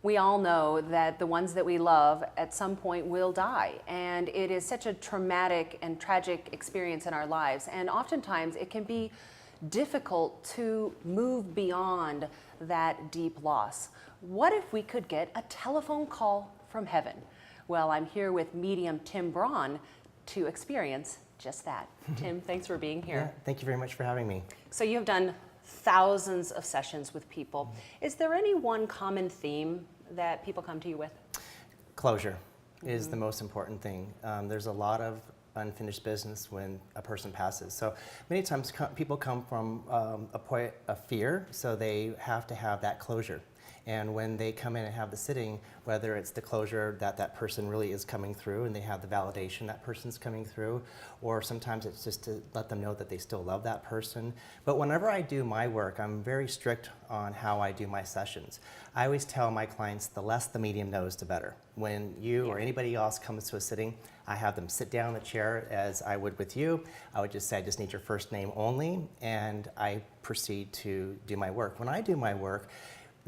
We all know that the ones that we love at some point will die, and it is such a traumatic and tragic experience in our lives, and oftentimes it can be difficult to move beyond that deep loss. What if we could get a telephone call from heaven? Well, I'm here with medium Tim Braun to experience just that. Tim, thanks for being here. Yeah, thank you very much for having me. So you have done thousands of sessions with people. Is there any one common theme that people come to you with? Closure is the most important thing. There's a lot of unfinished business when a person passes. So many times people come from a point of fear, so they have to have that closure. And when they come in and have the sitting, whether it's the closure that that person really is coming through and they have the validation that person's coming through, or sometimes it's just to let them know that they still love that person. But whenever I do my work, I'm very strict on how I do my sessions. I always tell my clients, the less the medium knows, the better. When you or anybody else comes to a sitting, I have them sit down in the chair as I would with you. I would just say, I just need your first name only, and I proceed to do my work. When I do my work,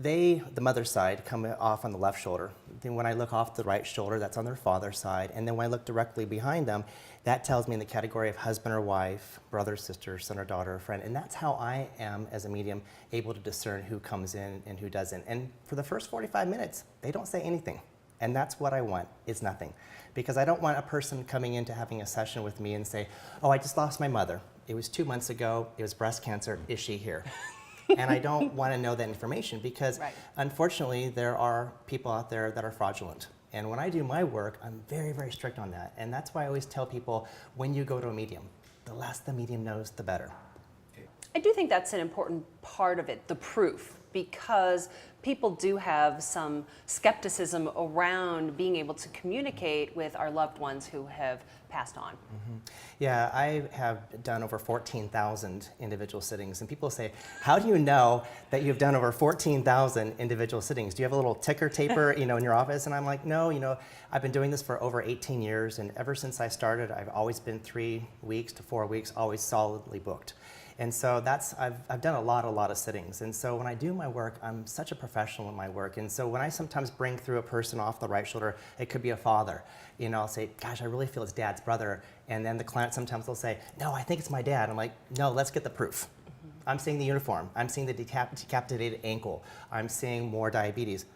the mother's side, come off on the left shoulder. Then when I look off the right shoulder, that's on their father's side. And then when I look directly behind them, that tells me in the category of husband or wife, brother, sister, son or daughter, or friend. And that's how I am, as a medium, able to discern who comes in and who doesn't. And for the first 45 minutes, they don't say anything. And that's what I want, is nothing. Because I don't want a person coming into having a session with me and say, oh, I just lost my mother. It was 2 months ago, it was breast cancer, is she here? And I don't want to know that information because, unfortunately, there are people out there that are fraudulent. And when I do my work, I'm very, very strict on that. And that's why I always tell people, when you go to a medium, the less the medium knows, the better. I do think that's an important part of it, the proof, because people do have some skepticism around being able to communicate with our loved ones who have passed on. Yeah, I have done over 14,000 individual sittings, and people say, how do you know that you've done over 14,000 individual sittings? Do you have a little ticker taper, in your office? And I'm like, no, I've been doing this for over 18 years, and ever since I started, I've always been 3 weeks to 4 weeks, always solidly booked. And so I've done a lot of sittings. And so when I do my work, I'm such a professional in my work. And so when I sometimes bring through a person off the right shoulder, it could be a father. I'll say, gosh, I really feel it's dad's brother. And then the client sometimes will say, no, I think it's my dad. I'm like, no, let's get the proof. I'm seeing the uniform. I'm seeing the decapitated ankle. I'm seeing more diabetes.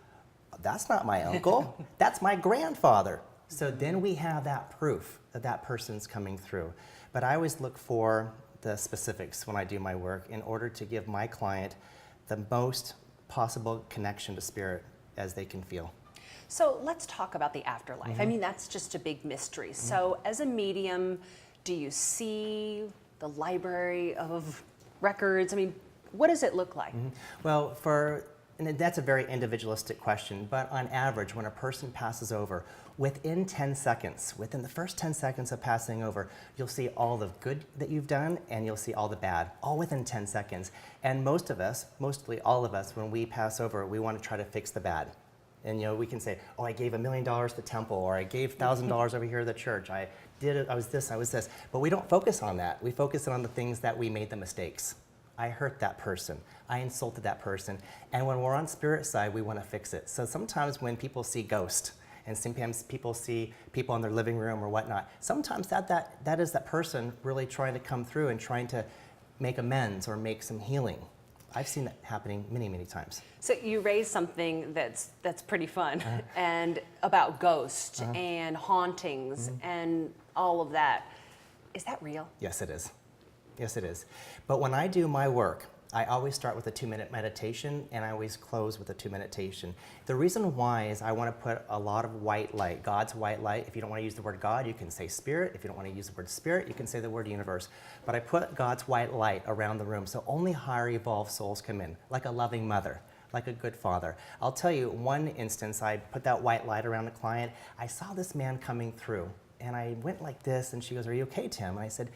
That's not my uncle. That's my grandfather. So then we have that proof that that person's coming through. But I always look for the specifics when I do my work in order to give my client the most possible connection to spirit as they can feel. So let's talk about the afterlife. I mean, that's just a big mystery. So as a medium, do you see the library of records? I mean, what does it look like? Well, and that's a very individualistic question, but on average, when a person passes over, within 10 seconds, within the first 10 seconds of passing over, you'll see all the good that you've done and you'll see all the bad, all within 10 seconds. And most of us, mostly all of us, when we pass over, we want to try to fix the bad. And we can say, oh, I gave $1 million to the temple, or I gave $1,000 over here to the church, I did it, I was this, I was this. But we don't focus on that. We focus on the things that we made the mistakes. I hurt that person, I insulted that person. And when we're on spirit side, we want to fix it. So sometimes when people see ghosts, and sometimes people see people in their living room or whatnot, sometimes that is that person really trying to come through and trying to make amends or make some healing. I've seen that happening many, many times. So you raised something that's pretty fun, and about ghosts and hauntings and all of that. Is that real? Yes, it is. Yes, it is. But when I do my work, I always start with a 2-minute meditation, and I always close with a 2-minute meditation. The reason why is I want to put a lot of white light, God's white light. If you don't want to use the word God, you can say spirit. If you don't want to use the word spirit, you can say the word universe. But I put God's white light around the room, so only higher evolved souls come in, like a loving mother, like a good father. I'll tell you one instance, I put that white light around the client. I saw this man coming through, and I went like this, and she goes, are you okay, Tim? And I said,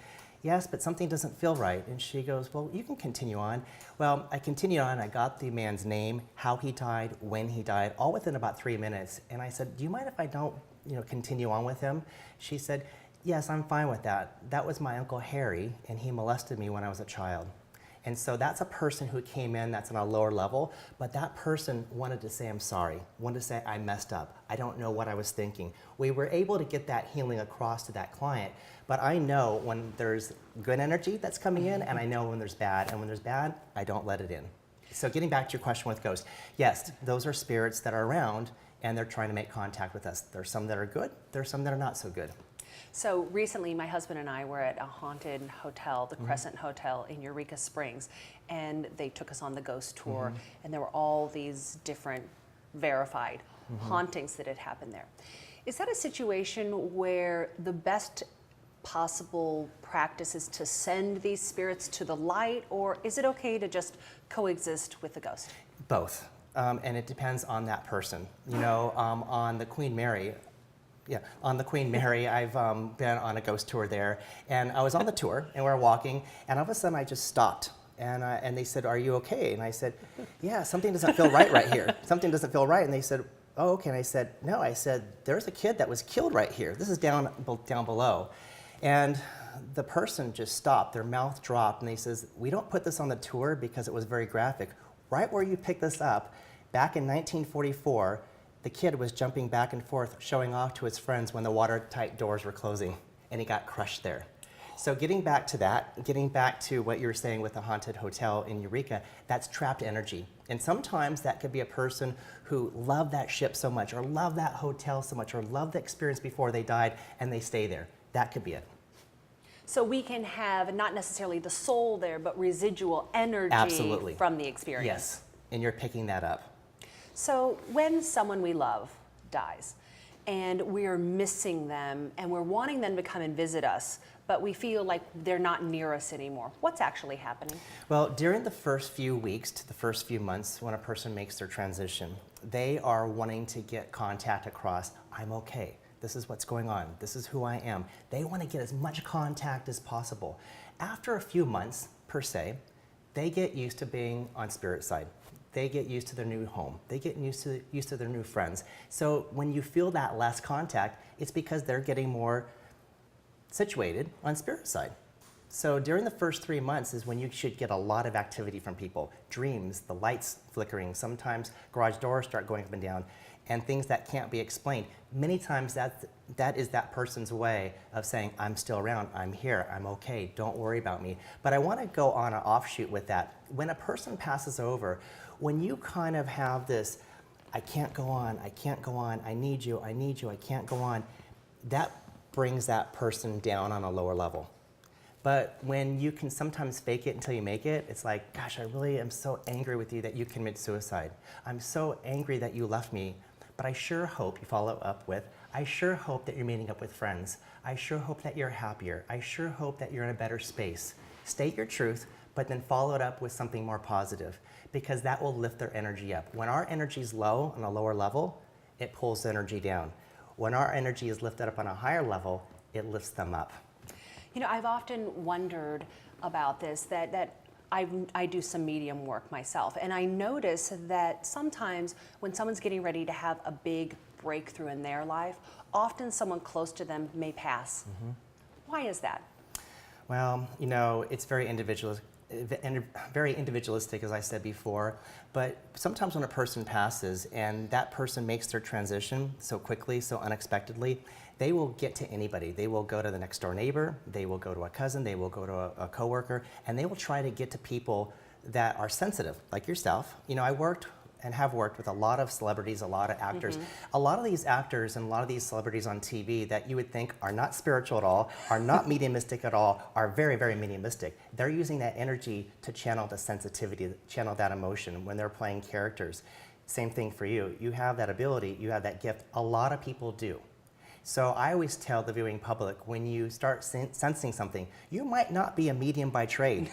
yes, but something doesn't feel right. And she goes, well, you can continue on. Well, I continued on. I got the man's name, how he died, when he died, all within about 3 minutes. And I said, do you mind if I don't continue on with him? She said, yes, I'm fine with that. That was my Uncle Harry, and he molested me when I was a child. And so that's a person who came in that's on a lower level, but that person wanted to say, I'm sorry, wanted to say, I messed up. I don't know what I was thinking. We were able to get that healing across to that client, but I know when there's good energy that's coming in, and I know when there's bad, and when there's bad, I don't let it in. So getting back to your question with ghosts, yes, those are spirits that are around, and they're trying to make contact with us. There's some that are good, there's some that are not so good. So recently, my husband and I were at a haunted hotel, the Crescent Hotel in Eureka Springs, and they took us on the ghost tour, and there were all these different verified hauntings that had happened there. Is that a situation where the best possible practice is to send these spirits to the light, or is it okay to just coexist with the ghost? Both, and it depends on that person. You know, on the Queen Mary, on the Queen Mary, I've been on a ghost tour there, and I was on the tour, and we were walking, and all of a sudden I just stopped, and they said, "Are you okay?" And I said, "Yeah, something doesn't feel right here. Something doesn't feel right." And they said, "Oh, okay." And I said, "No," I said, "There's a kid that was killed right here. This is down below," and the person just stopped. Their mouth dropped, and they says, "We don't put this on the tour because it was very graphic. Right where you picked this up, back in 1944." The kid was jumping back and forth, showing off to his friends when the watertight doors were closing, and he got crushed there. So getting back to that, getting back to what you were saying with the haunted hotel in Eureka, that's trapped energy. And sometimes that could be a person who loved that ship so much, or loved that hotel so much, or loved the experience before they died, and they stay there. That could be it. So we can have not necessarily the soul there, but residual energy Absolutely. From the experience. Yes, and you're picking that up. So when someone we love dies and we're missing them and we're wanting them to come and visit us, but we feel like they're not near us anymore, what's actually happening? Well, during the first few weeks to the first few months when a person makes their transition, they are wanting to get contact across, I'm okay, this is what's going on, this is who I am. They want to get as much contact as possible. After a few months, per se, they get used to being on spirit side. They get used to their new home. They get used to their new friends. So when you feel that less contact, it's because they're getting more situated on spirit side. So during the first 3 months is when you should get a lot of activity from people. Dreams, the lights flickering, sometimes garage doors start going up and down, and things that can't be explained. Many times that is that person's way of saying, I'm still around, I'm here, I'm okay, don't worry about me. But I want to go on an offshoot with that. When a person passes over, when you kind of have this, I can't go on, I can't go on, I need you, I can't go on, that brings that person down on a lower level. But when you can sometimes fake it until you make it, it's like, gosh, I really am so angry with you that you commit suicide. I'm so angry that you left me, but I sure hope you follow up with, I sure hope that you're meeting up with friends. I sure hope that you're happier. I sure hope that you're in a better space. State your truth, but then follow it up with something more positive, because that will lift their energy up. When our energy is low on a lower level, it pulls the energy down. When our energy is lifted up on a higher level, it lifts them up. You know, I've often wondered about this, that I do some medium work myself, and I notice that sometimes when someone's getting ready to have a big breakthrough in their life, often someone close to them may pass. Why is that? Well, you know, it's very individualistic, as I said before, but sometimes when a person passes and that person makes their transition so quickly, so unexpectedly, they will get to anybody. They will go to the next door neighbor, they will go to a cousin, they will go to a coworker, and they will try to get to people that are sensitive, like yourself. You know, I worked and have worked with a lot of celebrities, a lot of actors. A lot of these actors and a lot of these celebrities on TV that you would think are not spiritual at all, are not mediumistic at all, are very, very mediumistic. They're using that energy to channel the sensitivity, channel that emotion when they're playing characters. Same thing for you. You have that ability, you have that gift. A lot of people do. So I always tell the viewing public, when you start sensing something, you might not be a medium by trade,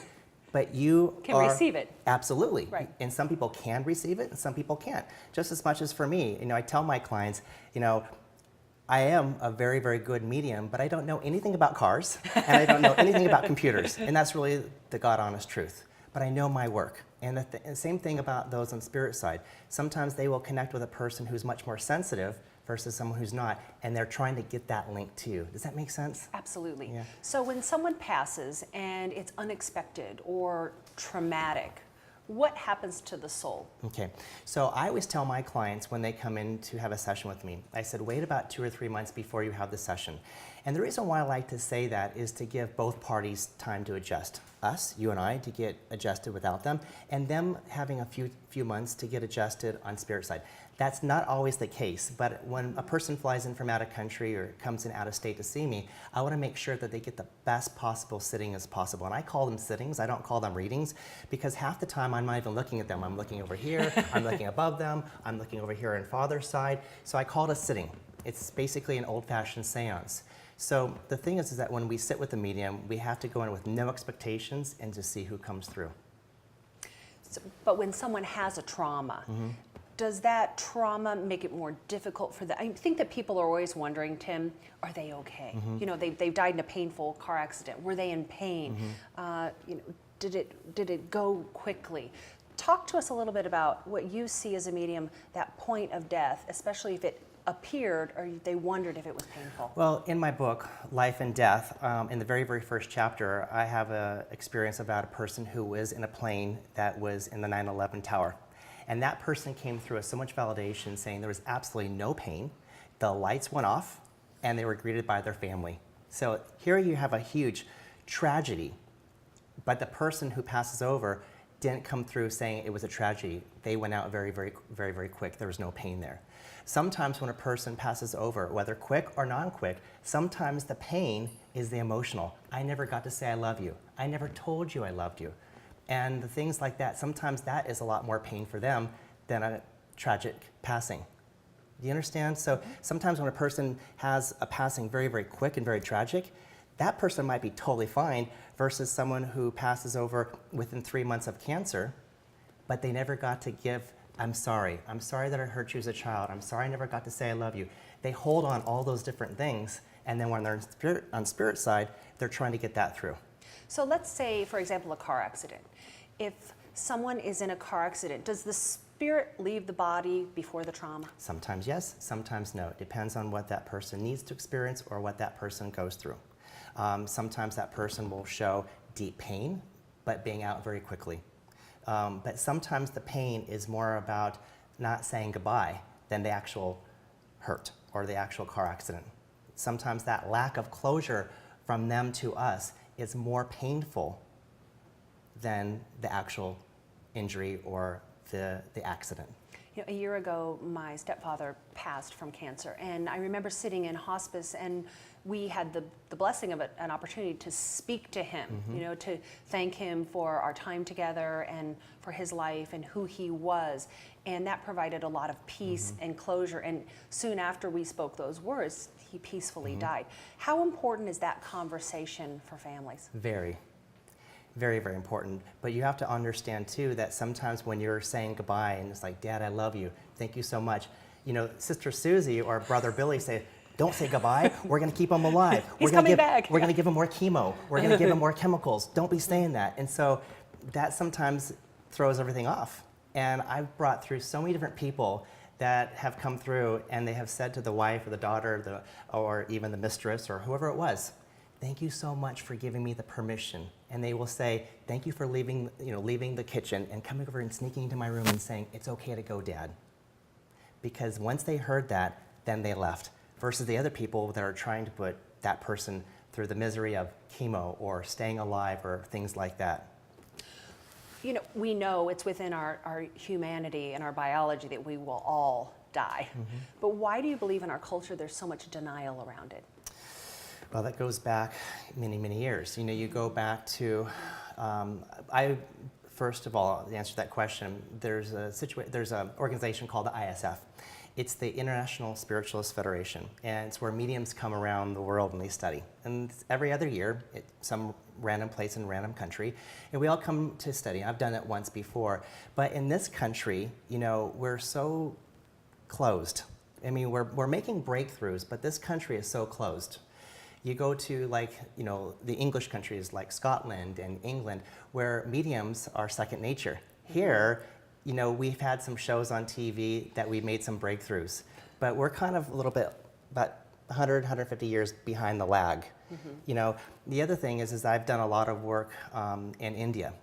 but you can receive it. Absolutely. Right. And some people can receive it and some people can't. Just as much as for me, you know, I tell my clients, you know, I am a very, very good medium, but I don't know anything about cars and I don't know anything about computers. And that's really the God honest truth. But I know my work. And the same thing about those on spirit side. Sometimes they will connect with a person who's much more sensitive versus someone who's not, and they're trying to get that link to you. Does that make sense? Absolutely. Yeah. So when someone passes and it's unexpected or traumatic, what happens to the soul? Okay, so I always tell my clients when they come in to have a session with me, I said, wait about 2 or 3 months before you have the session. And the reason why I like to say that is to give both parties time to adjust. Us, you and I, to get adjusted without them, and them having a few months to get adjusted on spirit side. That's not always the case, but when a person flies in from out of country or comes in out of state to see me, I want to make sure that they get the best possible sitting as possible. And I call them sittings, I don't call them readings, because half the time I'm not even looking at them. I'm looking over here, I'm looking above them, I'm looking over here on father's side. So I call it a sitting. It's basically an old-fashioned seance. So the thing is that when we sit with the medium, we have to go in with no expectations and just see who comes through. So, but when someone has a trauma, does that trauma make it more difficult for them? I think that people are always wondering, Tim, are they okay? You know, they've died in a painful car accident. Were they in pain? You know, did it go quickly? Talk to us a little bit about what you see as a medium, that point of death, especially if it appeared or they wondered if it was painful. Well, in my book, Life and Death, in the very, very first chapter, I have an experience about a person who was in a plane that was in the 9/11 tower. And that person came through with so much validation saying there was absolutely no pain, the lights went off, and they were greeted by their family. So here you have a huge tragedy, but the person who passes over didn't come through saying it was a tragedy. They went out very, very, very, very quick. There was no pain there. Sometimes when a person passes over, whether quick or non-quick, sometimes the pain is the emotional. I never got to say I love you. I never told you I loved you. And the things like that, sometimes that is a lot more pain for them than a tragic passing. Do you understand? So sometimes when a person has a passing very, very quick and very tragic, that person might be totally fine versus someone who passes over within 3 months of cancer, but they never got to give, I'm sorry that I hurt you as a child, I'm sorry I never got to say I love you. They hold on all those different things, and then when they're on spirit side, they're trying to get that through. So let's say, for example, a car accident. If someone is in a car accident, does the spirit leave the body before the trauma? Sometimes yes, sometimes no. It depends on what that person needs to experience or what that person goes through. Sometimes that person will show deep pain, but being out very quickly. But sometimes the pain is more about not saying goodbye than the actual hurt or the actual car accident. Sometimes that lack of closure from them to us is more painful than the actual injury or the accident. You know, a year ago, my stepfather passed from cancer, and I remember sitting in hospice, and we had the blessing of an opportunity to speak to him, you know, to thank him for our time together and for his life and who he was. And that provided a lot of peace and closure. And soon after we spoke those words, he peacefully died. How important is that conversation for families? Very, very, very important. But you have to understand too that sometimes when you're saying goodbye and it's like, Dad, I love you, thank you so much. You know, Sister Susie or Brother Billy say, don't say goodbye, we're gonna keep him alive. He's coming back. We're gonna give him more chemo. We're gonna give him more chemicals. Don't be saying that. And so that sometimes throws everything off. And I've brought through so many different people that have come through and they have said to the wife or the daughter or even the mistress or whoever it was, thank you so much for giving me the permission. And they will say, thank you for leaving the kitchen and coming over and sneaking into my room and saying, it's okay to go, Dad. Because once they heard that, then they left. Versus the other people that are trying to put that person through the misery of chemo or staying alive or things like that. You know, we know it's within our humanity and our biology that we will all die. But why do you believe in our culture there's so much denial around it? Well, that goes back many, many years. You know, you go back to, first of all, the answer to that question, there's an organization called the ISF. It's the International Spiritualist Federation, and it's where mediums come around the world and they study. And it's every other year, some random place in random country, and we all come to study. I've done it once before, but in this country, you know, we're so closed. I mean, we're making breakthroughs, but this country is so closed. You go to the English countries like Scotland and England, where mediums are second nature. Here, you know, we've had some shows on TV that we made some breakthroughs, but we're kind of a little bit about 100, 150 years behind the lag. You know, the other thing is I've done a lot of work in India.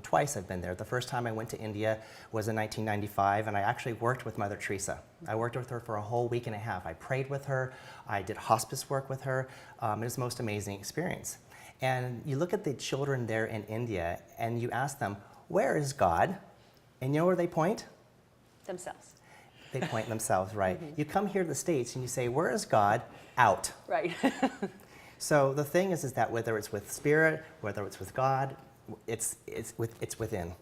Twice I've been there. The first time I went to India was in 1995, and I actually worked with Mother Teresa. I worked with her for a whole week and a half. I prayed with her. I did hospice work with her. It was the most amazing experience. And you look at the children there in India, and you ask them, where is God? And you know where they point? Themselves. They point themselves, right? You come here to the States and you say, where is God? Out. Right. So the thing is that whether it's with spirit, whether it's with God, it's within.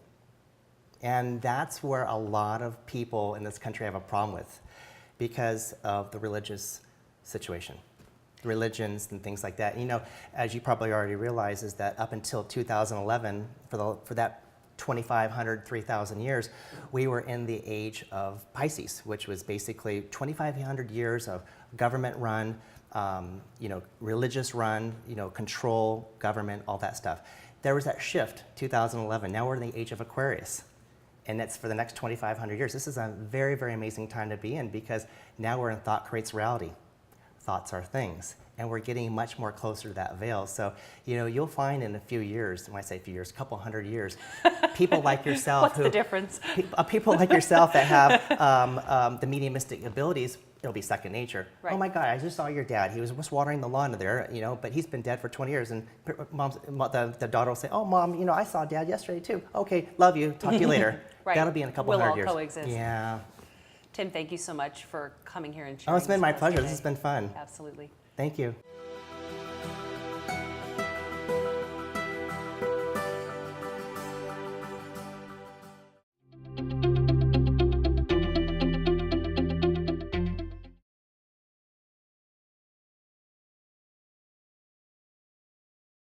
And that's where a lot of people in this country have a problem with because of the religious situation, religions and things like that. You know, as you probably already realize, is that up until 2011, for that 2,500, 3,000 years, we were in the age of Pisces, which was basically 2,500 years of government-run, you know, religious run, you know, control, government, all that stuff. There was that shift, 2011. Now we're in the age of Aquarius. And that's for the next 2,500 years. This is a very, very amazing time to be in because now we're in thought creates reality. Thoughts are things. And we're getting much more closer to that veil. So, you know, you'll find in a few years, when I say a few years, a couple hundred years, people like yourself What's the difference? People like yourself that have the mediumistic abilities, it'll be second nature. Right. Oh my God, I just saw your dad. He was just watering the lawn there, you know, but he's been dead for 20 years. And the daughter will say, oh, Mom, you know, I saw Dad yesterday too. Okay, love you. Talk to you later. Right. That'll be in a couple We'll hundred all years. coexist. Yeah. Tim, thank you so much for coming here and sharing. Oh, it's been my with us pleasure. today. This has been fun. Absolutely. Thank you.